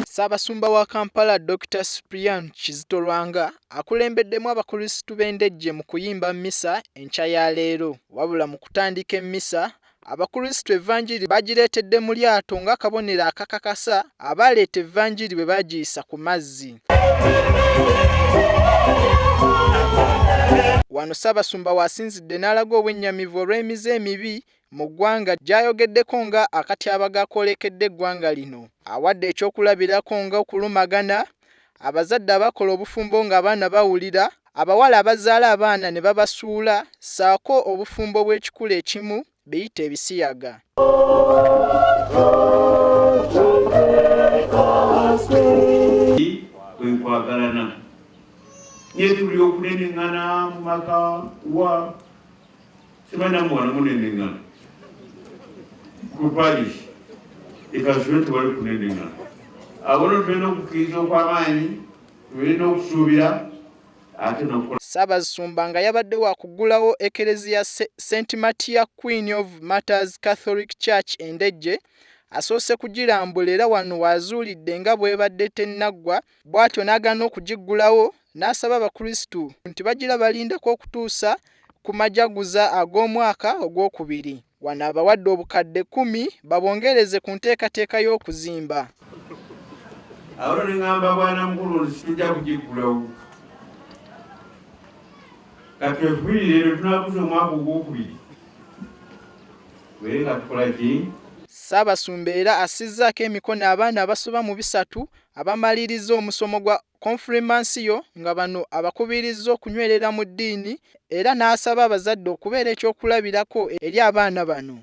Ssaabasumba wa Kampala Dr. Cyprian Kizito Lwanga akulembeddemu abakristu b'endejje mu kuyimba mmisa enkya ya leero. Wabula mu kutandika emmisa, abakristu evvanjiri bagireetedde mu lyato ng'akabonero akakakasa abaleeta evvanjiri bwe bagiyisa ku mazzi. Wano Ssaabasumba w'asinzidde n'alaga obwennyamivu olw'emize emibi mu ggwanga gy'ayogeddeko nga akatyabaga koolekedde eggwanga lino. Awadde ekyokulabirako nga okulumagana, abazadde abakola obufumbo ng'abaana bawulira, abawala abazaala abaana ne babasuula, ssaako obufumbo bw'ekikula ekimu biyita ebisiyaga. Kwenkwagalana nye tuli okunenengana mu maka wa sibanamuwana munenengana ku parish ekasule tewali kunenengana. Abono tulina okukkiriza okw'amaanyi, tulina okusuubira ate n'okukola. Ssaabasumba nga yabadde wa kuggulawo ekereziya St. Martyr Queen of Martyrs Catholic Church endejje, asoose kugirambula era wano waazuulidde nga bw'ebadde tennaggwa, bw'atyo n'agaana okugiggulawo n'asaba abakristu nti bagira balindako okutuusa ku majaguza ag'omwaka ogwokubiri. Wano abawadde obukadde 10 babongereze ku nteekateeka y'okuzimba. Awo ne ngamba bwana mukulu nti tujja kugiggulawo. Katwefubirire lwe tunaakuza omwaka ogwokubiri. Were nga tukola ki? Ssaabasumba era assizzaako emikono abaana abasoba mu 3 abamaliriza omusomo gwa konfirmansiyo nga bano abakubirizza okunywerera mu ddiini era n'asaba abazadde okubeera ekyokulabirako eri abaana bano.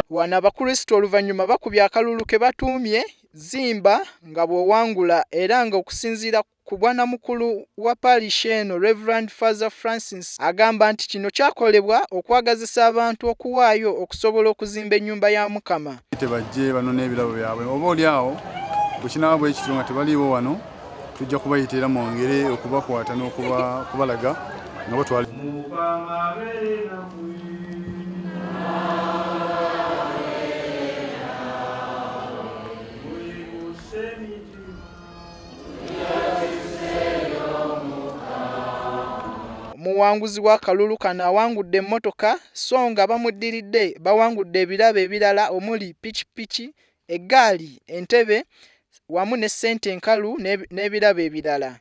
Wano abakristu oluvannyuma bakubye akalulu ke batuumye Zimba nga bw'owangula era nga okusinziira ku bwanamukulu wa parish eno Reverend Father Francis agamba nti kino kyakolebwa okwagazisa abantu okuwaayo okusobola okuzimba ennyumba ya Mukama. Tebajje bano n'ebirabo byabwe oba oli awo bwe kinaaba bwe kityo nga tebaliiwo wano tujja kubayita era mwongere okubakwata n'okubalaga nga batwala. Omuwanguzi w'akalulu kano awangudde emmotoka so nga bamuddiridde bawangudde ebirabo ebirala omuli pikipiki, eggaali, entebe wamu ne ssente enkalu n'ebirabo ebirala.